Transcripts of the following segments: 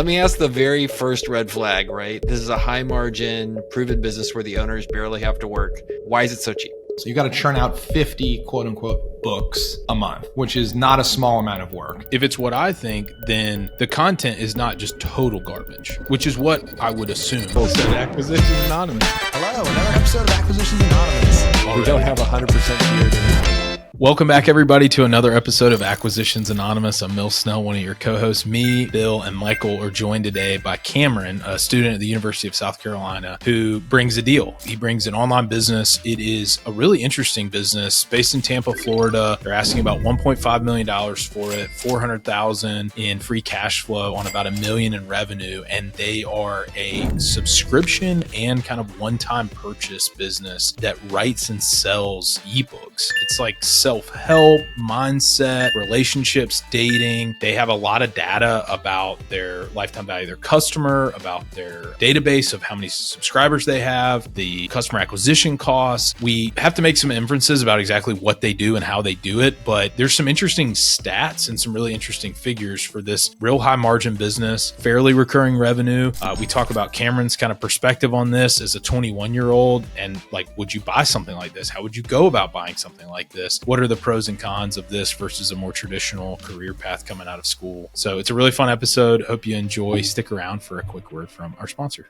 Let me ask the very first red flag, right? This is a high margin, proven business where the owners barely have to work. Why is it so cheap? So you got to churn out 50 quote unquote books a month, which is not a small amount of work. If it's what I think, then the content is not just total garbage, which is what I would assume. Acquisitions Anonymous. Hello, another episode of Acquisitions Anonymous. We don't have 100% beard anymore. Welcome back, everybody, to another episode of Acquisitions Anonymous. I'm Mil Snell, one of your co-hosts. Me, Bill, and Michael are joined today by Kameron, a student at the University of South Carolina, who brings a deal. He brings an online business. It is a really interesting business based in Tampa, Florida. They're asking about $1.5 million for it, $400,000 in free cash flow on about $1 million in revenue. And they are a subscription and kind of one-time purchase business that writes and sells ebooks. It's like self-help, mindset, relationships, dating. They have a lot of data about their lifetime value of their customer, about their database of how many subscribers they have, the customer acquisition costs. We have to make some inferences about exactly what they do and how they do it, but there's some interesting stats and some really interesting figures for this real high margin business, fairly recurring revenue. We talk about Kameron's kind of perspective on this as a 21-year-old and like, would you buy something like this? How would you go about buying something like this? What are the pros and cons of this versus a more traditional career path coming out of school? So it's a really fun episode. Hope you enjoy. Stick around for a quick word from our sponsor.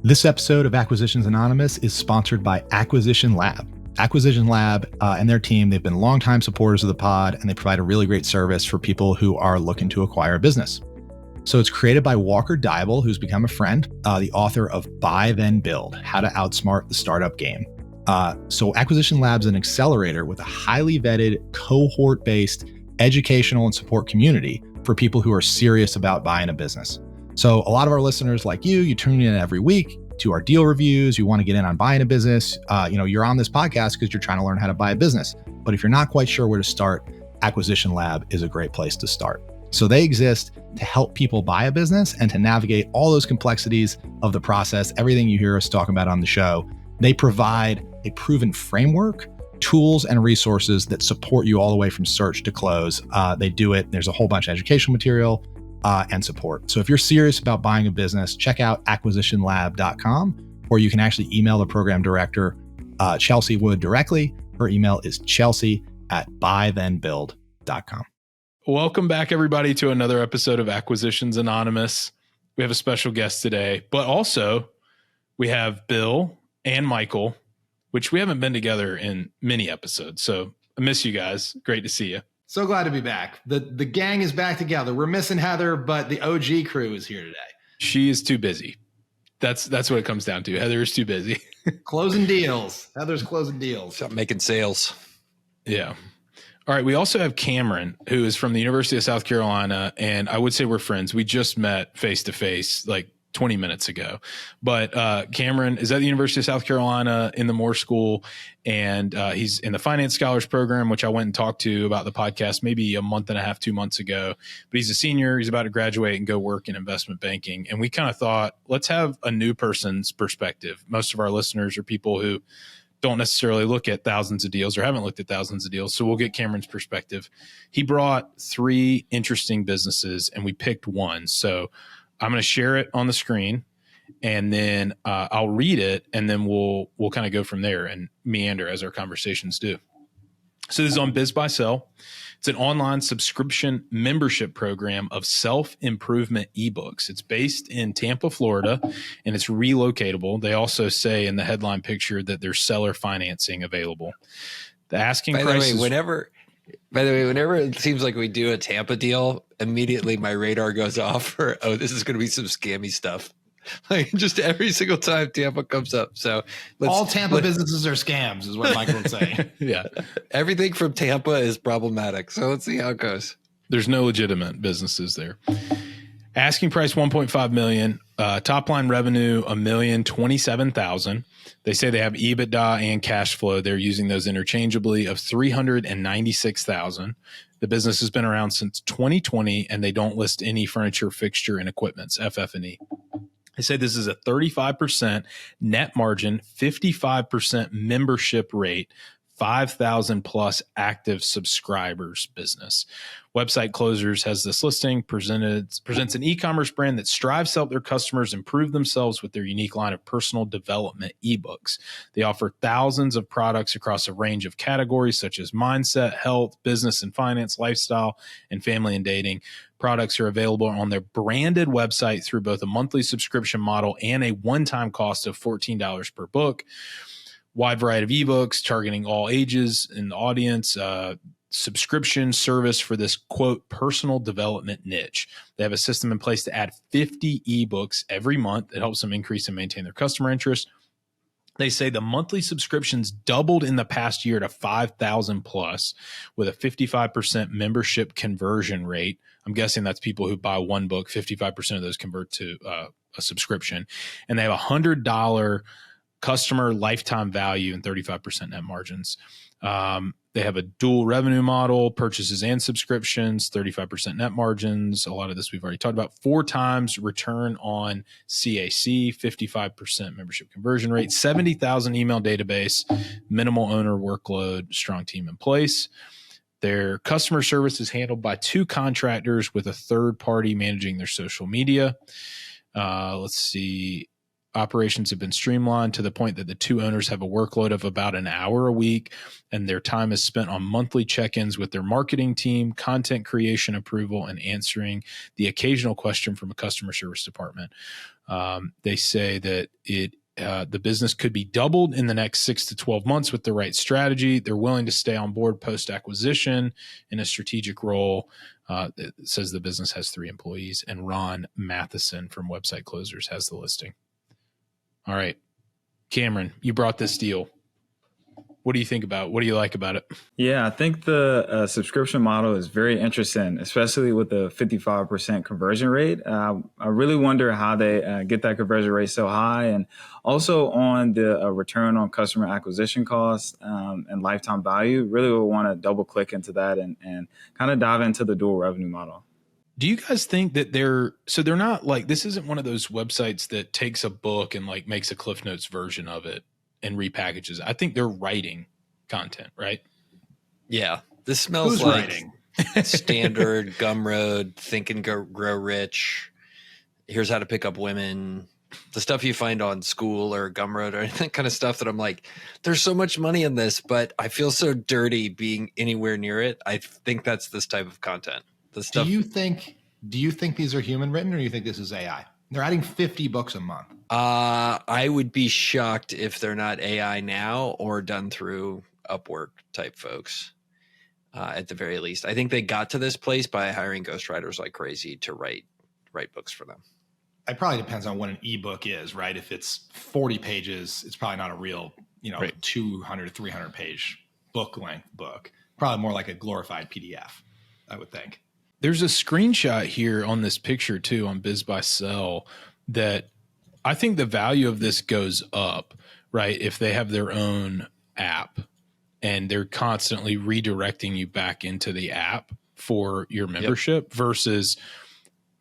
This episode of Acquisitions Anonymous is sponsored by Acquisition Lab. Acquisition Lab and their team, they've been longtime supporters of the pod, and they provide a really great service for people who are looking to acquire a business. So it's created by Walker Dybel, who's become a friend, the author of Buy Then Build, How to Outsmart the Startup Game. So Acquisition Lab's an accelerator with a highly vetted, cohort-based educational and support community for people who are serious about buying a business. So a lot of our listeners like you tune in every week to our deal reviews. You want to get in on buying a business. You're on this podcast because you're trying to learn how to buy a business. But if you're not quite sure where to start, Acquisition Lab is a great place to start. So they exist to help people buy a business and to navigate all those complexities of the process, everything you hear us talking about on the show. They provide a proven framework, tools, and resources that support you all the way from search to close. They do it. There's a whole bunch of educational material and support. So if you're serious about buying a business, check out acquisitionlab.com, or you can actually email the program director, Chelsea Wood, directly. Her email is chelsea@buythenbuild.com. Welcome back, everybody, to another episode of Acquisitions Anonymous. We have a special guest today, but also we have Bill and Michael, which we haven't been together in many episodes. So I miss you guys. Great to see you. So glad to be back. The gang is back together. We're missing Heather, but the OG crew is here today. She is too busy. That's what it comes down to. Heather is too busy. Closing deals. Heather's closing deals. Stop making sales. Yeah. All right. We also have Kameron, who is from the University of South Carolina. And I would say we're friends. We just met face to face like 20 minutes ago. But Kameron is at the University of South Carolina in the Moore School, and he's in the Finance Scholars Program, which I went and talked to about the podcast maybe a month and a half, 2 months ago. But he's a senior. He's about to graduate and go work in investment banking. And we kind of thought, let's have a new person's perspective. Most of our listeners are people who don't necessarily look at thousands of deals or haven't looked at thousands of deals. So we'll get Kameron's perspective. He brought 3 interesting businesses, and we picked one. So I'm going to share it on the screen, and then I'll read it, and then we'll kind of go from there and meander as our conversations do. So this is on Biz Buy Sell. It's an online subscription membership program of self-improvement ebooks. It's based in Tampa, Florida, and it's relocatable. They also say in the headline picture that there's seller financing available. The asking price is... By the way, whenever it seems like we do a Tampa deal, immediately my radar goes off for, this is going to be some scammy stuff. Like just every single time Tampa comes up. So all Tampa businesses are scams is what Michael would say. Yeah. Everything from Tampa is problematic. So let's see how it goes. There's no legitimate businesses there. Asking price $1.5 million. Top line revenue $1,027,000. They say they have EBITDA and cash flow. They're using those interchangeably of $396,000. The business has been around since 2020, and they don't list any furniture, fixture, and equipments, FF&E. They say this is a 35% net margin, 55% membership rate, 5,000 plus active subscribers business. Website Closers has this listing, presents an e-commerce brand that strives to help their customers improve themselves with their unique line of personal development ebooks. They offer thousands of products across a range of categories such as mindset, health, business and finance, lifestyle, and family and dating. Products are available on their branded website through both a monthly subscription model and a one-time cost of $14 per book. Wide variety of ebooks targeting all ages in the audience, subscription service for this, quote, personal development niche. They have a system in place to add 50 ebooks every month. It helps them increase and maintain their customer interest. They say the monthly subscriptions doubled in the past year to 5,000 plus with a 55% membership conversion rate. I'm guessing that's people who buy one book, 55% of those convert to a subscription. And they have $100 customer lifetime value and 35% net margins. They have a dual revenue model, purchases and subscriptions, 35% net margins. A lot of this we've already talked about. 4 times return on CAC, 55% membership conversion rate, 70,000 email database, minimal owner workload, strong team in place. Their customer service is handled by 2 contractors with a third party managing their social media. Let's see. Operations have been streamlined to the point that the 2 owners have a workload of about an hour a week, and their time is spent on monthly check-ins with their marketing team, content creation approval, and answering the occasional question from a customer service department. They say that the business could be doubled in the next 6 to 12 months with the right strategy. They're willing to stay on board post-acquisition in a strategic role. It says the business has 3 employees, and Ron Matheson from Website Closers has the listing. All right, Kameron, you brought this deal. What do you think about it? What do you like about it? Yeah, I think the subscription model is very interesting, especially with the 55% conversion rate. I really wonder how they get that conversion rate so high. And also on the return on customer acquisition costs and lifetime value, really would want to double click into that and kind of dive into the dual revenue model. Do you guys think that they're not like, this isn't one of those websites that takes a book and like makes a Cliff Notes version of it and repackages? I think they're writing content, right? Yeah. This smells like standard Gumroad, Think and Grow Rich. Here's how to pick up women. The stuff you find on School or Gumroad or that kind of stuff that I'm like, there's so much money in this, but I feel so dirty being anywhere near it. I think that's this type of content. Do you think these are human written, or do you think this is AI? They're adding 50 books a month. I would be shocked if they're not AI now or done through Upwork type folks. At the very least, I think they got to this place by hiring ghostwriters like crazy to write books for them. It probably depends on what an ebook is, right? If it's 40 pages, it's probably not a real, right. 200, 300 page book length book. Probably more like a glorified PDF, I would think. There's a screenshot here on this picture too on Biz by Sell that I think the value of this goes up, right? If they have their own app and they're constantly redirecting you back into the app for your membership versus,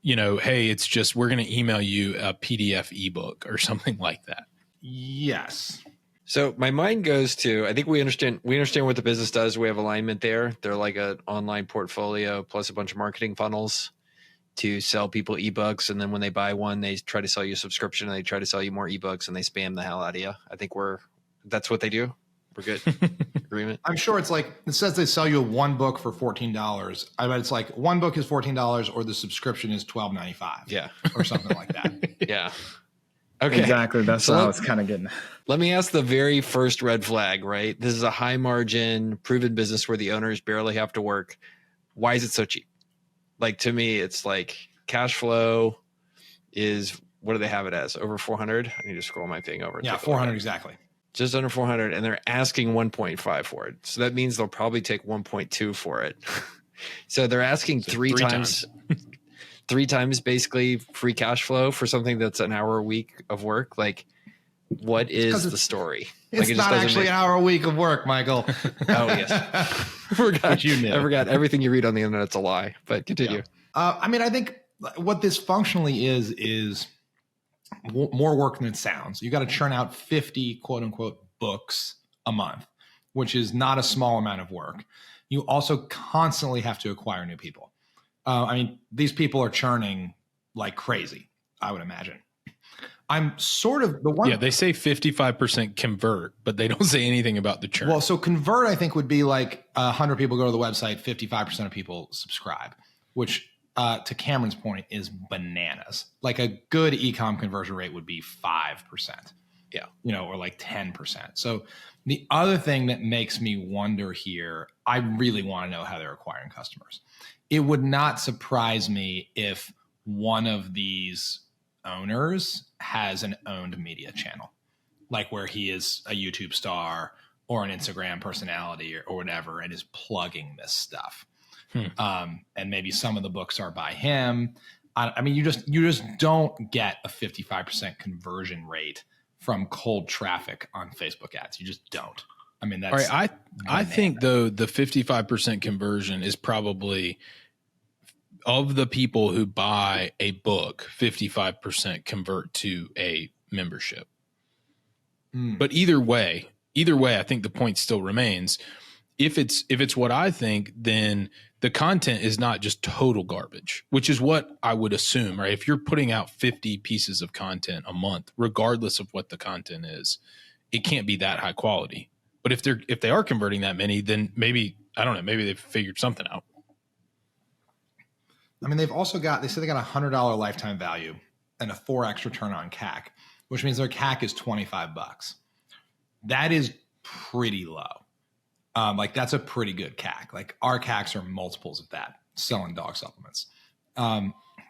hey, it's just, we're going to email you a PDF ebook or something like that. Yes. So my mind goes to, I think we understand what the business does. We have alignment there. They're like an online portfolio plus a bunch of marketing funnels to sell people ebooks. And then when they buy one, they try to sell you a subscription and they try to sell you more ebooks and they spam the hell out of you. I think that's what they do. We're good. Agreement. I'm sure it's like, it says they sell you one book for $14. I bet it's like one book is $14 or the subscription is $12.95. Yeah. Or something like that. Yeah. Okay. Exactly. That's what I was kind of getting. Let me ask the very first red flag, right? This is a high margin, proven business where the owners barely have to work. Why is it so cheap? Like, to me, it's like cash flow is, what do they have it as? Over 400? I need to scroll my thing over. Yeah, 400 exactly. Just under 400, and they're asking 1.5 for it. So that means they'll probably take 1.2 for it. So they're asking three times. 3 times basically free cash flow for something that's an hour a week of work. Like, what is the story? It's like, not actually an hour a week of work, Michael. Oh, yes. I forgot everything you read on the internet's a lie, but continue. Yeah. I think what this functionally is more work than it sounds. You got to churn out 50 quote unquote books a month. which is not a small amount of work, you also constantly have to acquire new people. I mean, these people are churning like crazy, I would imagine. I'm sort of the one. Yeah, they say 55% convert, but they don't say anything about the churn. Well, so convert, I think, would be like 100 people go to the website, 55% of people subscribe, which to Cameron's point is bananas. Like a good e-com conversion rate would be 5%. Yeah. Or like 10%. So the other thing that makes me wonder here, I really want to know how they're acquiring customers. It would not surprise me if one of these owners has an owned media channel, like where he is a YouTube star or an Instagram personality or whatever, and is plugging this stuff. And maybe some of the books are by him. I mean, you just don't get a 55% conversion rate from cold traffic on Facebook ads. You just don't. I mean, that's all right. I think though the 55% conversion is probably of the people who buy a book, 55% convert to a membership. But either way, I think the point still remains. If it's what I think, then the content is not just total garbage, which is what I would assume, right? If you're putting out 50 pieces of content a month, regardless of what the content is, it can't be that high quality. But if they are converting that many, then maybe, I don't know, maybe they've figured something out. I mean, they said they got a $100 lifetime value and a 4x return on CAC, which means their CAC is $25. That is pretty low. Like that's a pretty good CAC. Like our CACs are multiples of that selling dog supplements.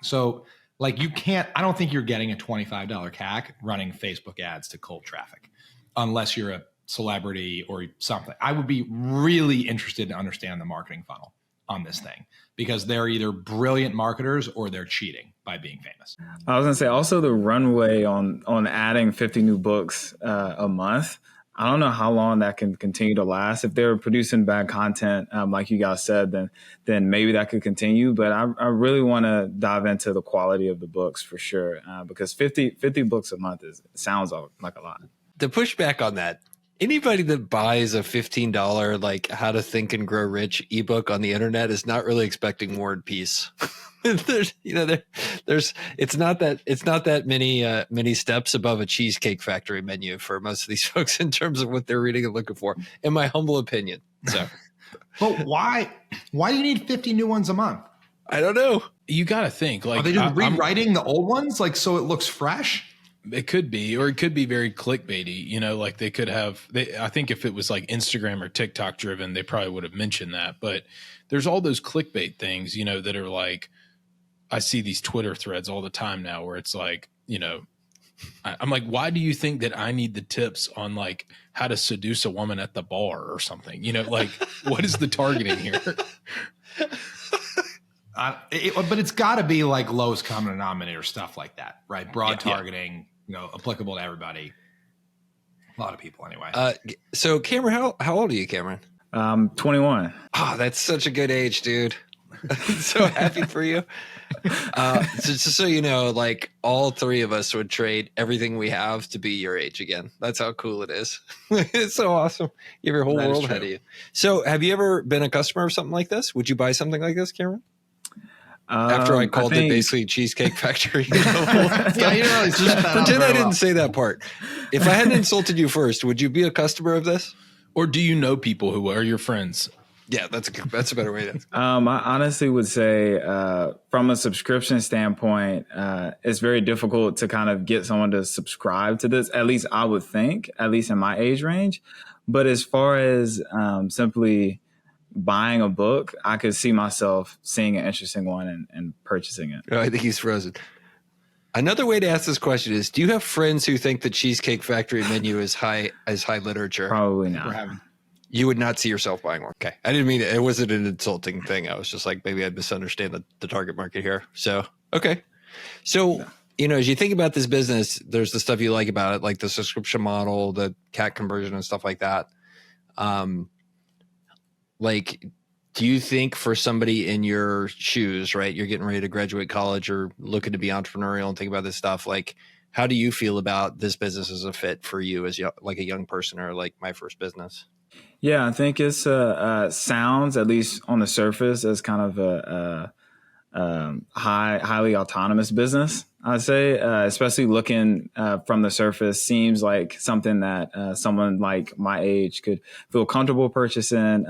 So like I don't think you're getting a $25 CAC running Facebook ads to cold traffic unless you're a celebrity or something. I would be really interested to understand the marketing funnel on this thing, because they're either brilliant marketers or they're cheating by being famous. I was going to say also the runway on adding 50 new books a month. I don't know how long that can continue to last. If they're producing bad content, like you guys said, then maybe that could continue. But I really want to dive into the quality of the books for sure, because 50 books a month sounds like a lot. To push back on that, anybody that buys a $15 like How to Think and Grow Rich ebook on the internet is not really expecting War and Peace. It's not that many steps above a Cheesecake Factory menu for most of these folks in terms of what they're reading and looking for, in my humble opinion. So, but why do you need 50 new ones a month? I don't know. You got to think like, are they just rewriting the old ones like so it looks fresh? It could be, or it could be very clickbaity, like they could have, I think if it was like Instagram or TikTok driven, they probably would have mentioned that, but there's all those clickbait things, that are like, I see these Twitter threads all the time now where it's like, I'm like, why do you think that I need the tips on like how to seduce a woman at the bar or something? Like what is the targeting here? But it's got to be like lowest common denominator stuff like that, right? Broad targeting, applicable to everybody. A lot of people anyway. So Cameron, how old are you, Cameron? 21. Oh, that's such a good age, dude. So happy for you. Just so you know, like all three of us would trade everything we have to be your age again. That's how cool it is. It's so awesome. You have your whole world ahead of you. So have you ever been a customer of something like this? Would you buy something like this, Cameron? After I called it basically Cheesecake Factory. Yeah, you know, it's just pretend I didn't say that part. If I hadn't insulted you first, would you be a customer of this? Or do you know people who are your friends? Yeah, that's a better way to. I honestly would say, from a subscription standpoint, it's very difficult to kind of get someone to subscribe to this. At least I would think, at least in my age range. But as far as simply buying a book, I could see myself seeing an interesting one and purchasing it. Oh, I think he's frozen. Another way to ask this question is: do you have friends who think the Cheesecake Factory menu is high literature? Probably not. You would not see yourself buying one. Okay. I didn't mean it. It wasn't an insulting thing. I was just like, maybe I misunderstand the target market here. So, okay. So, as you think about this business, there's the stuff you like about it, like the subscription model, the CAC conversion and stuff like that. Like, do you think for somebody in your shoes, right, you're getting ready to graduate college or looking to be entrepreneurial and think about this stuff, like, how do you feel about this business as a fit for you as like a young person or like my first business? Yeah, I think it's sounds, at least on the surface, as kind of a highly autonomous business. I'd say, especially looking from the surface, seems like something that someone like my age could feel comfortable purchasing.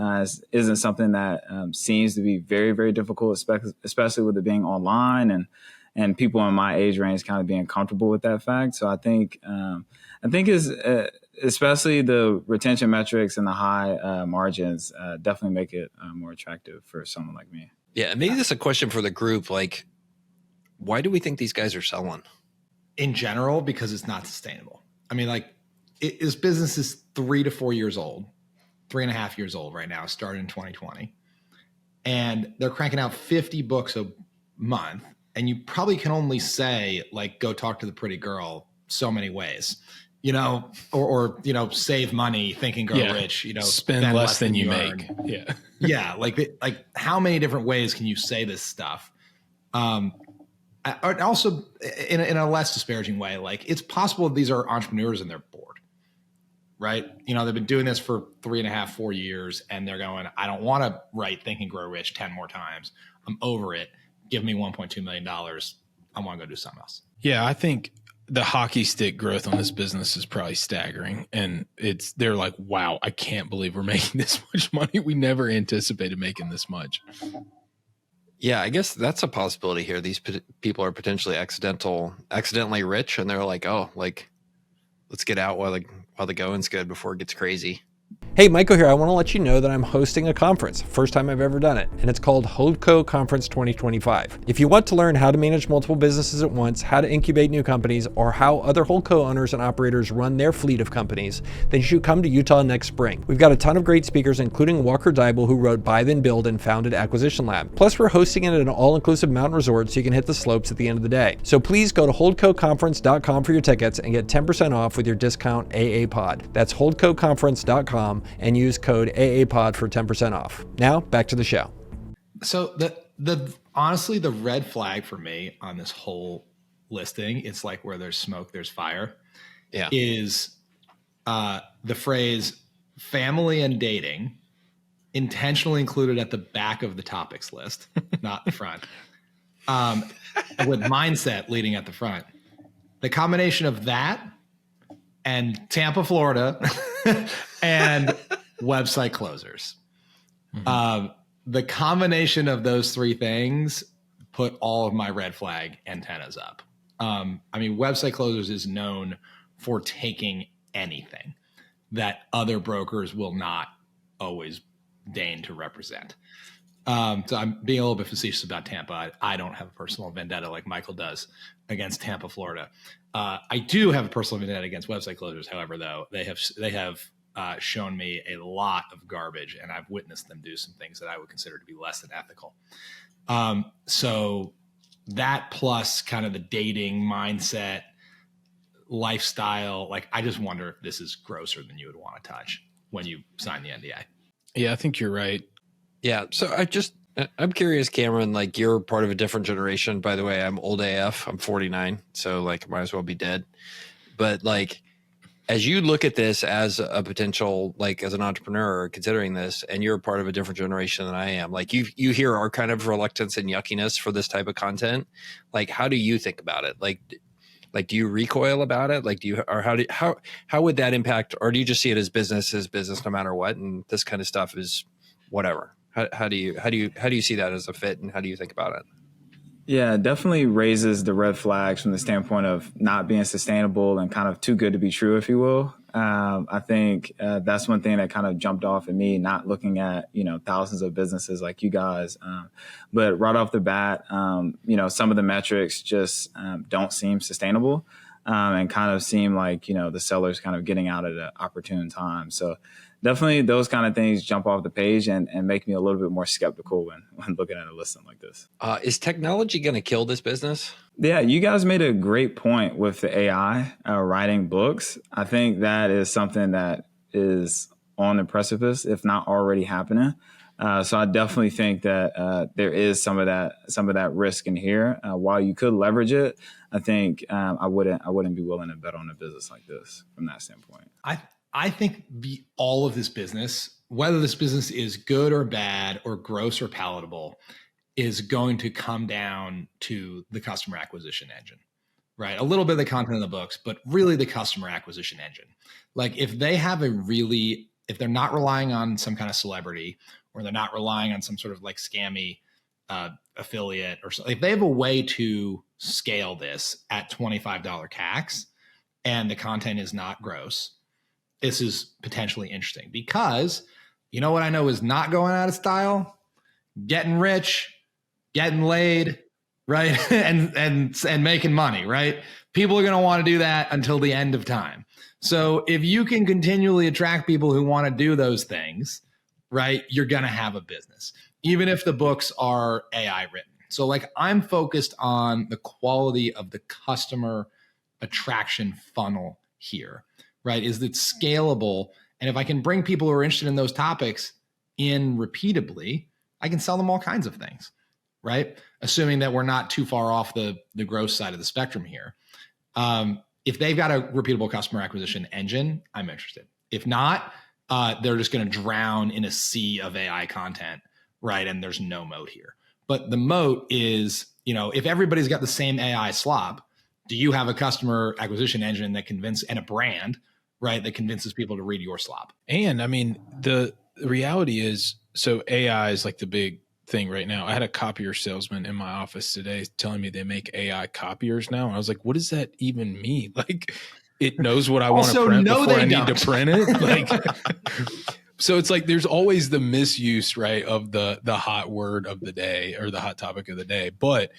Isn't something that seems to be very, very difficult, especially with it being online and people in my age range kind of being comfortable with that fact. So I think is especially the retention metrics and the high margins definitely make it more attractive for someone like me. Yeah, maybe this is a question for the group. Like, why do we think these guys are selling? In general, because it's not sustainable. I mean, like, this business is 3 to 4 years old, 3.5 years old right now, started in 2020. And they're cranking out 50 books a month. And you probably can only say, like, go talk to the pretty girl so many ways, or save money, think and grow rich, spend less than you make. Earn. Yeah. Yeah. Like how many different ways can you say this stuff? Also in a less disparaging way, like, it's possible these are entrepreneurs and they're bored, right? They've been doing this for 3.5, 4 years and they're going, I don't want to write Think and Grow Rich 10 more times. I'm over it. Give me $1.2 million. I want to go do something else. Yeah. I think the hockey stick growth on this business is probably staggering. And they're like, wow, I can't believe we're making this much money. We never anticipated making this much. Yeah, I guess that's a possibility here. These people are potentially accidentally rich, and they're like, oh, like, let's get out while the going's good before it gets crazy. Hey, Michael here. I want to let you know that I'm hosting a conference, first time I've ever done it, and it's called Holdco Conference 2025. If you want to learn how to manage multiple businesses at once, how to incubate new companies, or how other Holdco owners and operators run their fleet of companies, then you should come to Utah next spring. We've got a ton of great speakers, including Walker Deibel, who wrote Buy Then Build and founded Acquisition Lab. Plus, we're hosting it at an all-inclusive mountain resort so you can hit the slopes at the end of the day. So please go to holdcoconference.com for your tickets and get 10% off with your discount AAPod. That's holdcoconference.com and use code AAPOD for 10% off. Now, back to the show. So the honestly, the red flag for me on this whole listing, it's like where there's smoke, there's fire, is the phrase family and dating intentionally included at the back of the topics list, not the front, with mindset leading at the front. The combination of that and Tampa, Florida, and website closers. Mm-hmm. The combination of those three things put all of my red flag antennas up. Website closers is known for taking anything that other brokers will not always deign to represent. So I'm being a little bit facetious about Tampa. I don't have a personal vendetta like Michael does against Tampa, Florida. I do have a personal vendetta against website closers. However, though, they have shown me a lot of garbage, and I've witnessed them do some things that I would consider to be less than ethical. So that plus kind of the dating mindset, lifestyle, like, I just wonder if this is grosser than you would want to touch when you sign the NDA. Yeah, I think you're right. Yeah. So I'm curious, Cameron, like, you're part of a different generation. By the way, I'm old AF. I'm 49. So, like, might as well be dead. But, like, as you look at this as a potential, like, as an entrepreneur considering this, and you're a part of a different generation than I am, like, you hear our kind of reluctance and yuckiness for this type of content. Like, how do you think about it? Like, do you recoil about it? Like, how would that impact, or do you just see it as business no matter what? And this kind of stuff is whatever. How do you see that as a fit, and how do you think about it? Yeah, it definitely raises the red flags from the standpoint of not being sustainable and kind of too good to be true, if you will. I think that's one thing that kind of jumped off at me, not looking at, thousands of businesses like you guys. But right off the bat, some of the metrics just don't seem sustainable and kind of seem like, the seller's kind of getting out at an opportune time. So definitely those kind of things jump off the page and make me a little bit more skeptical when looking at a listing like this. Is technology going to kill this business? Yeah, you guys made a great point with the AI writing books. I think that is something that is on the precipice, if not already happening. So I definitely think that there is some of that risk in here. While you could leverage it, I think I wouldn't be willing to bet on a business like this from that standpoint. I think all of this business, whether this business is good or bad or gross or palatable, is going to come down to the customer acquisition engine, right? A little bit of the content in the books, but really the customer acquisition engine. Like if they have if they're not relying on some kind of celebrity, or they're not relying on some sort of like scammy affiliate or something, if they have a way to scale this at $25 CACs and the content is not gross, this is potentially interesting, because you know what I know is not going out of style? Getting rich, getting laid, right? and making money, right? People are going to want to do that until the end of time. So if you can continually attract people who want to do those things, right, you're going to have a business, even if the books are AI written. So like I'm focused on the quality of the customer attraction funnel here, right? Is it scalable? And if I can bring people who are interested in those topics in repeatably, I can sell them all kinds of things, right? Assuming that we're not too far off the gross side of the spectrum here. If they've got a repeatable customer acquisition engine, I'm interested. If not, they're just going to drown in a sea of AI content, right? And there's no moat here. But the moat is, if everybody's got the same AI slop, do you have a customer acquisition engine that and a brand, right, that convinces people to read your slop? And I mean, the reality is, so AI is like the big thing right now. I had a copier salesman in my office today telling me they make AI copiers now. And I was like, what does that even mean? Like, it knows what I want to print before I need to print it. Like, so it's like there's always the misuse, right, of the hot word of the day or the hot topic of the day. But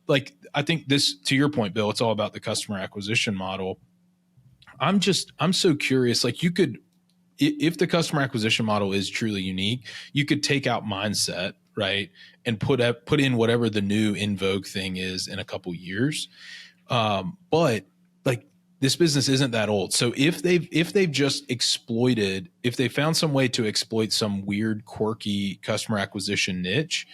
like, I think this, to your point, Bill, it's all about the customer acquisition model. I'm so curious. Like, you could, if the customer acquisition model is truly unique, you could take out mindset, right, and put in whatever the new in vogue thing is in a couple years. But like, this business isn't that old. So if they've just exploited, if they found some way to exploit some weird, quirky customer acquisition niche,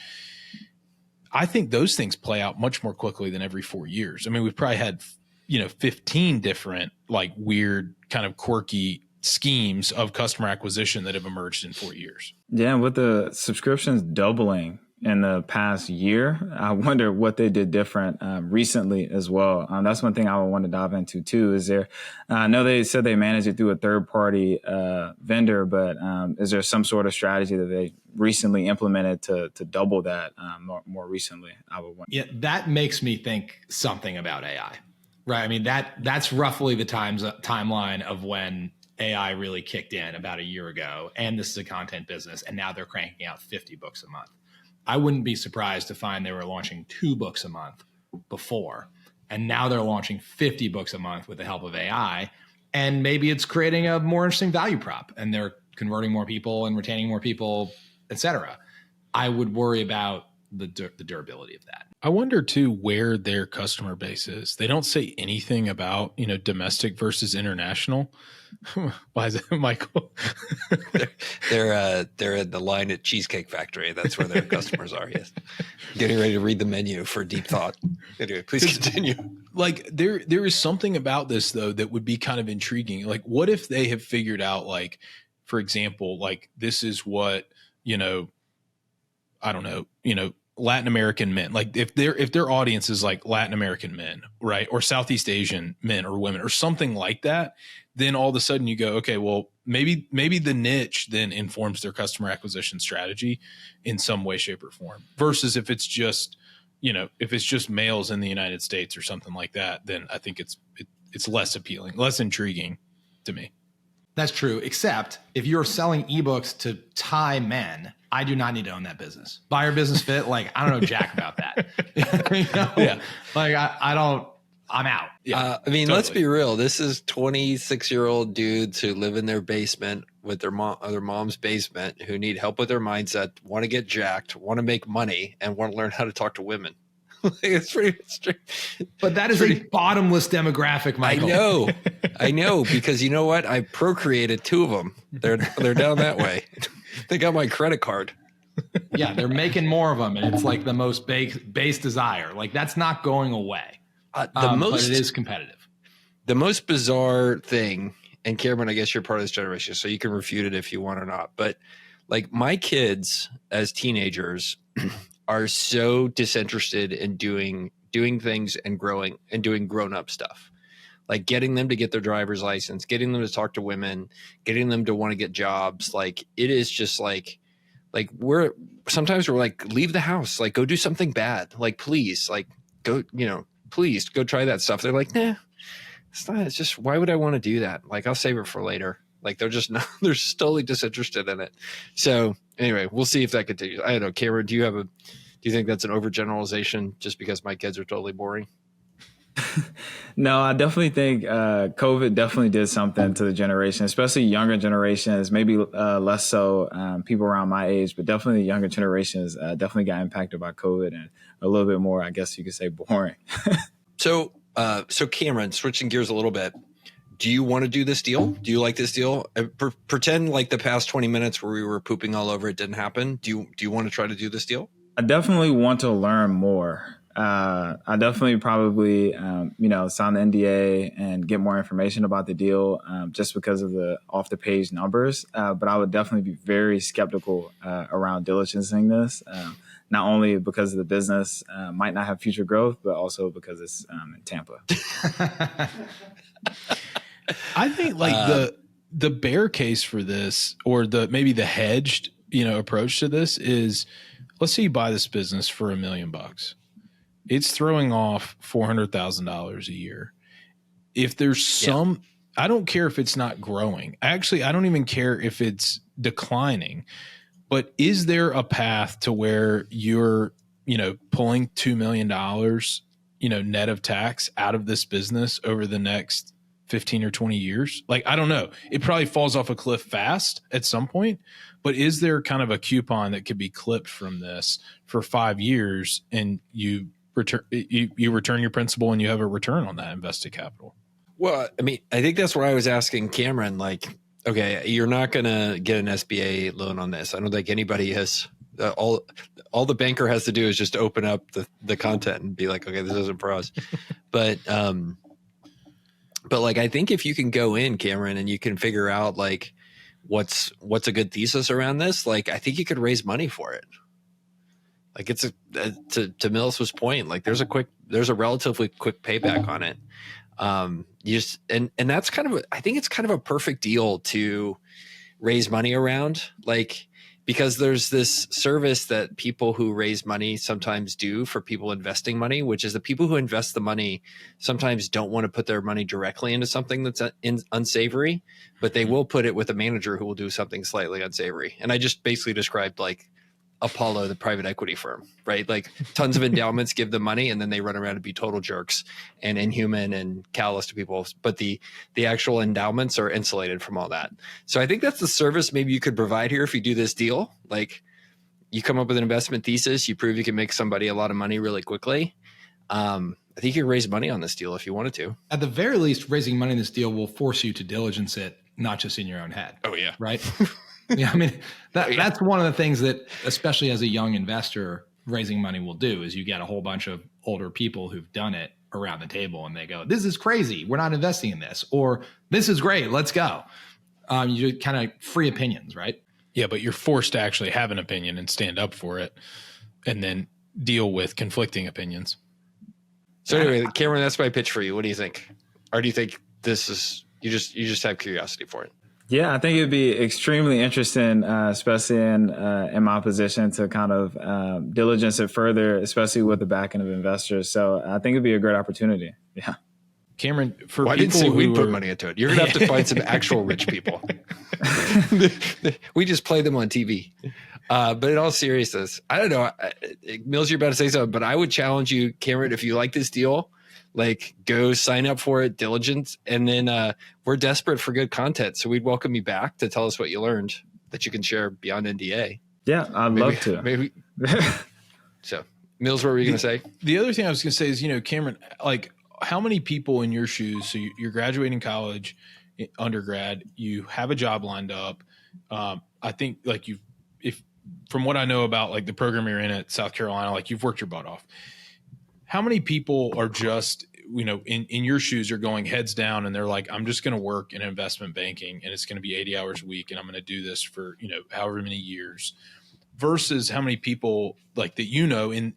I think those things play out much more quickly than every 4 years. I mean, we've probably had, 15 different like weird kind of quirky schemes of customer acquisition that have emerged in 4 years. Yeah. With the subscriptions doubling in the past year, I wonder what they did different recently as well. That's one thing I would want to dive into too. Is there, I know they said they manage it through a third party vendor, but is there some sort of strategy that they recently implemented to double that more recently? I would want. Yeah, that makes me think something about AI, right? I mean, that's roughly the timeline of when AI really kicked in about a year ago. And this is a content business. And now they're cranking out 50 books a month. I wouldn't be surprised to find they were launching 2 books a month before. And now they're launching 50 books a month with the help of AI. And maybe it's creating a more interesting value prop and they're converting more people and retaining more people, et cetera. I would worry about the durability of that. I wonder too where their customer base is. They don't say anything about, domestic versus international. Why is it, Michael? they're in the line at Cheesecake Factory. That's where their customers are. Yes, getting ready to read the menu for deep thought. Anyway, please continue. Like there is something about this though that would be kind of intriguing. Like, what if they have figured out, like, for example, like this is what I don't know, Latin American men, like if their audience is like Latin American men, right, or Southeast Asian men or women or something like that, then all of a sudden you go, okay, well, maybe the niche then informs their customer acquisition strategy in some way, shape, or form. Versus if it's just, if it's just males in the United States or something like that, then I think it's less appealing, less intriguing to me. That's true. Except if you're selling ebooks to Thai men, I do not need to own that business. Buyer business fit. Like, I don't know jack about that. Yeah. Like I'm out. Yeah, totally. Let's be real. This is 26-year-old dudes who live in their basement with their mom's basement, who need help with their mindset, want to get jacked, want to make money, and want to learn how to talk to women. It's pretty strict. But that is a bottomless demographic, Michael. I know, because you know what? I procreated 2 of them. They're down that way. They got my credit card. Yeah, they're making more of them, and it's like the most base desire. Like, that's not going away. But it is competitive. The most bizarre thing and Cameron, I guess you're part of this generation, so you can refute it if you want or not. But like my kids as teenagers are so disinterested in doing things and growing and doing grown-up stuff. Like getting them to get their driver's license, getting them to talk to women, getting them to want to get jobs. Like it is just like sometimes we're like, leave the house, like go do something bad. Like, please, like go, please go try that stuff. They're like, nah, it's not, it's just, why would I want to do that? Like, I'll save it for later. Like they're just not, they're just totally disinterested in it. So anyway, we'll see if that continues. I don't know. Kameron, do you think that's an overgeneralization just because my kids are totally boring? No, I definitely think COVID definitely did something to the generation, especially younger generations, maybe less so people around my age, but definitely younger generations definitely got impacted by COVID and a little bit more, I guess you could say, boring. So Cameron, switching gears a little bit, do you want to do this deal? Do you like this deal? Pretend like the past 20 minutes where we were pooping all over it didn't happen. Do you want to try to do this deal? I definitely want to learn more. I definitely probably, sign the NDA and get more information about the deal just because of the off the page numbers. But I would definitely be very skeptical around diligencing this, not only because of the business might not have future growth, but also because it's in Tampa. I think like the bear case for this, or maybe the hedged, approach to this is, let's say you buy this business for $1 million. It's throwing off $400,000 a year. If there's some, I don't care if it's not growing. Actually, I don't even care if it's declining. But is there a path to where you're, pulling $2 million, net of tax out of this business over the next 15 or 20 years? Like, I don't know. It probably falls off a cliff fast at some point. But is there kind of a coupon that could be clipped from this for 5 years and you return your principal and you have a return on that invested capital? Well, I mean, I think that's where I was asking Cameron, like, okay, you're not going to get an SBA loan on this. I don't think anybody has. All the banker has to do is just open up the content and be like, okay, this isn't for us. But like, I think if you can go in, Cameron, and you can figure out like what's a good thesis around this, like I think you could raise money for it. Like it's to Mills' point, like there's a relatively quick payback on it. You just, and that's kind of, I think it's kind of a perfect deal to raise money around, like, because there's this service that people who raise money sometimes do for people investing money, which is the people who invest the money sometimes don't want to put their money directly into something that's unsavory, but they will put it with a manager who will do something slightly unsavory. And I just basically described like Apollo, the private equity firm, right? Like tons of endowments give them money and then they run around and be total jerks and inhuman and callous to people. But the actual endowments are insulated from all that. So I think that's the service maybe you could provide here if you do this deal. Like you come up with an investment thesis, you prove you can make somebody a lot of money really quickly. I think you can raise money on this deal if you wanted to. At the very least, raising money in this deal will force you to diligence it, not just in your own head. Oh yeah. Right. Yeah, I mean, that's one of the things that, especially as a young investor, raising money will do is you get a whole bunch of older people who've done it around the table and they go, this is crazy, we're not investing in this, or this is great, let's go. You just kind of free opinions, right? Yeah, but you're forced to actually have an opinion and stand up for it and then deal with conflicting opinions. So anyway, Cameron, that's my pitch for you. What do you think? Or do you think this is, you just have curiosity for it? Yeah, I think it'd be extremely interesting, especially in my position, to kind of diligence it further, especially with the backing of investors. So I think it'd be a great opportunity. Yeah. Cameron, for I didn't say we put money into it. You're going to have to find some actual rich people. We just play them on TV. But in all seriousness, I don't know. Mills, you're about to say something, but I would challenge you, Cameron, if you like this deal, like go sign up for it, diligence, and then we're desperate for good content. So we'd welcome you back to tell us what you learned that you can share beyond NDA. Yeah, I'd love to. Maybe. So Mills, what were you going to say? The other thing I was going to say is, Cameron, like how many people in your shoes, so you're graduating college, undergrad, you have a job lined up. I think like from what I know about like the program you're in at South Carolina, like you've worked your butt off. How many people are just in your shoes are going heads down and they're like, I'm just going to work in investment banking and it's going to be 80 hours a week and I'm going to do this for, however many years, versus how many people like that,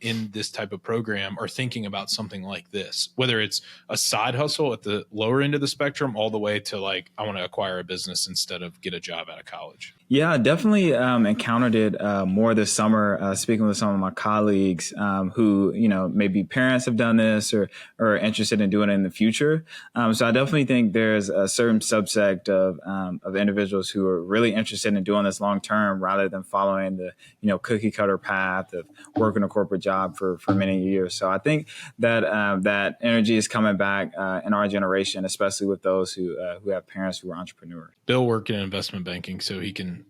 in this type of program are thinking about something like this, whether it's a side hustle at the lower end of the spectrum, all the way to like, I want to acquire a business instead of get a job out of college. Yeah, I definitely encountered it more this summer, speaking with some of my colleagues who, maybe parents have done this or are interested in doing it in the future. So I definitely think there's a certain subsect of individuals who are really interested in doing this long term rather than following the, cookie cutter path of working a corporate job for many years. So I think that that energy is coming back in our generation, especially with those who have parents who are entrepreneurs. Bill worked in investment banking, so he can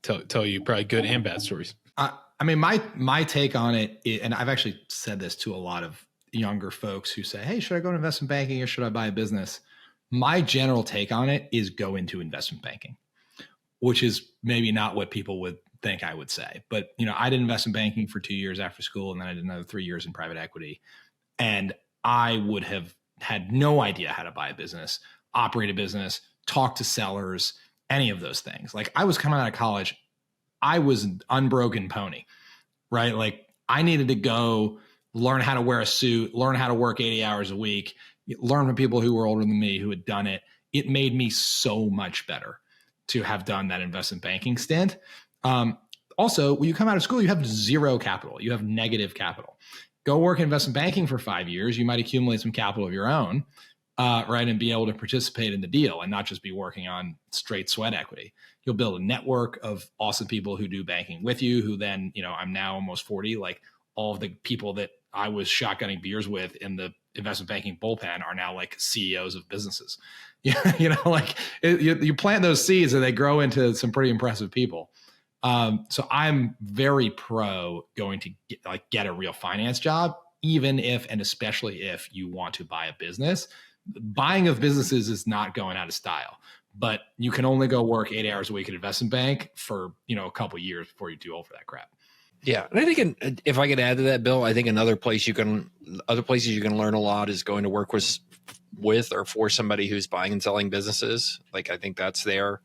tell you probably good and bad stories. I mean, my take on it, and I've actually said this to a lot of younger folks who say, hey, should I go to investment banking or should I buy a business? My general take on it is go into investment banking, which is maybe not what people would think I would say. But, I did investment banking for 2 years after school, and then I did another 3 years in private equity. And I would have had no idea how to buy a business, operate a business, talk to sellers, any of those things. Like, I was coming out of college, I was an unbroken pony, right? Like, I needed to go learn how to wear a suit, learn how to work 80 hours a week, learn from people who were older than me who had done it. It made me so much better to have done that investment banking stint. Also, when you come out of school, you have zero capital. You have negative capital. Go work in investment banking for 5 years. You might accumulate some capital of your own, right, and be able to participate in the deal and not just be working on straight sweat equity. You'll build a network of awesome people who do banking with you, who then, I'm now almost 40. Like, all of the people that I was shotgunning beers with in the investment banking bullpen are now like CEOs of businesses. You plant those seeds and they grow into some pretty impressive people. So I'm very pro going to get a real finance job, even if, and especially if you want to buy a business. Buying of businesses is not going out of style, but you can only go work 8 hours a week at an investment bank for, a couple of years before you're too old for that crap. Yeah. And I think if I could add to that, Bill, I think other places you can learn a lot is going to work with or for somebody who's buying and selling businesses. Like, I think that's there,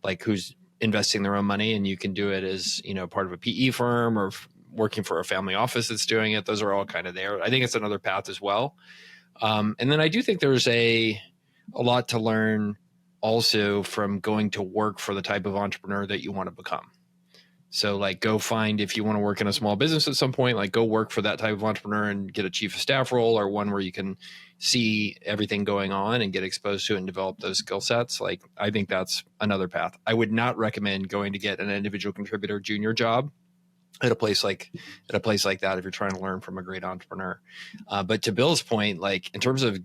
like, who's investing their own money, and you can do it as, part of a PE firm or working for a family office that's doing it. Those are all kind of there. I think it's another path as well. And then I do think there's a lot to learn also from going to work for the type of entrepreneur that you want to become. So, like, go find, if you want to work in a small business at some point, like, go work for that type of entrepreneur and get a chief of staff role, or one where you can see everything going on and get exposed to it and develop those skill sets. Like, I think that's another path. I would not recommend going to get an individual contributor junior job at a place like that if you're trying to learn from a great entrepreneur. But to Bill's point, like, in terms of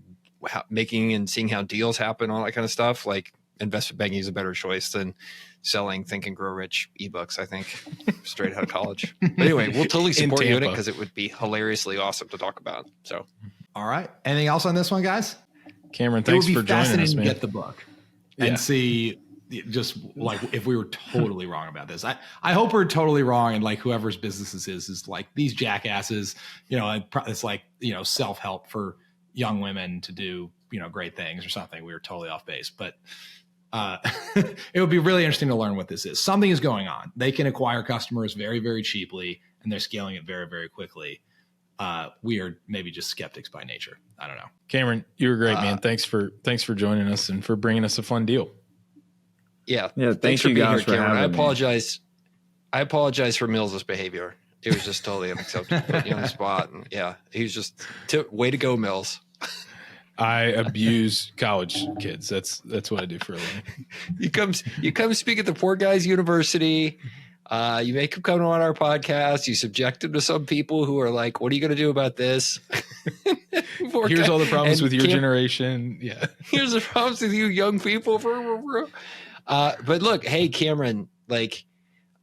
making and seeing how deals happen, all that kind of stuff, like, investment banking is a better choice than selling Think and Grow Rich ebooks, I think, straight out of college. But anyway, we'll totally support you in it because it would be hilariously awesome to talk about. So, all right. Anything else on this one, guys? Cameron, thanks for joining us, man. Get the book and see just like if we were totally wrong about this. I hope we're totally wrong, and like whoever's business this is like these jackasses. It's like self-help for young women to do great things or something. We were totally off base, but. It would be really interesting to learn what this is. Something is going on. They can acquire customers very, very cheaply, and they're scaling it very, very quickly. We are maybe just skeptics by nature. I don't know. Cameron, you were great, man. Thanks for joining us and for bringing us a fun deal. Yeah. Thanks for being here, Cameron. I apologize for Mills's behavior. It was just totally unacceptable. Put you on the spot, and he was just way to go, Mills. I abuse college kids. That's what I do for a living. You come speak at the Poor Guys University. You make them come on our podcast. You subject them to some people who are like, "What are you going to do about this?" Here's all the problems with your generation. Yeah. Here's the problems with you young people. But look, hey, Cameron, like,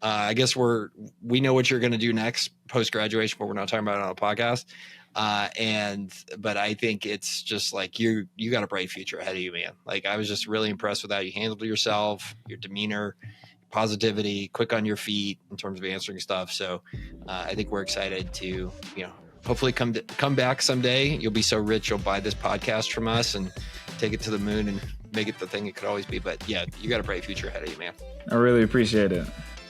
I guess we know what you're going to do next post graduation, but we're not talking about it on a podcast. But I think it's just like you got a bright future ahead of you, man. Like, I was just really impressed with how you handled yourself, your demeanor, positivity, quick on your feet in terms of answering stuff. So I think we're excited to, hopefully come back someday. You'll be so rich you'll buy this podcast from us and take it to the moon and make it the thing it could always be. But yeah, you got a bright future ahead of you, man. I really appreciate it.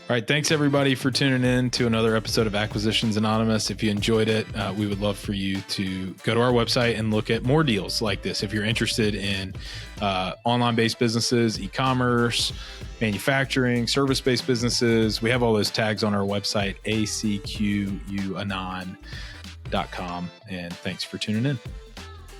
All right. Thanks, everybody, for tuning in to another episode of Acquisitions Anonymous. If you enjoyed it, we would love for you to go to our website and look at more deals like this. If you're interested in online-based businesses, e-commerce, manufacturing, service-based businesses, we have all those tags on our website, acquuanon.com. And thanks for tuning in.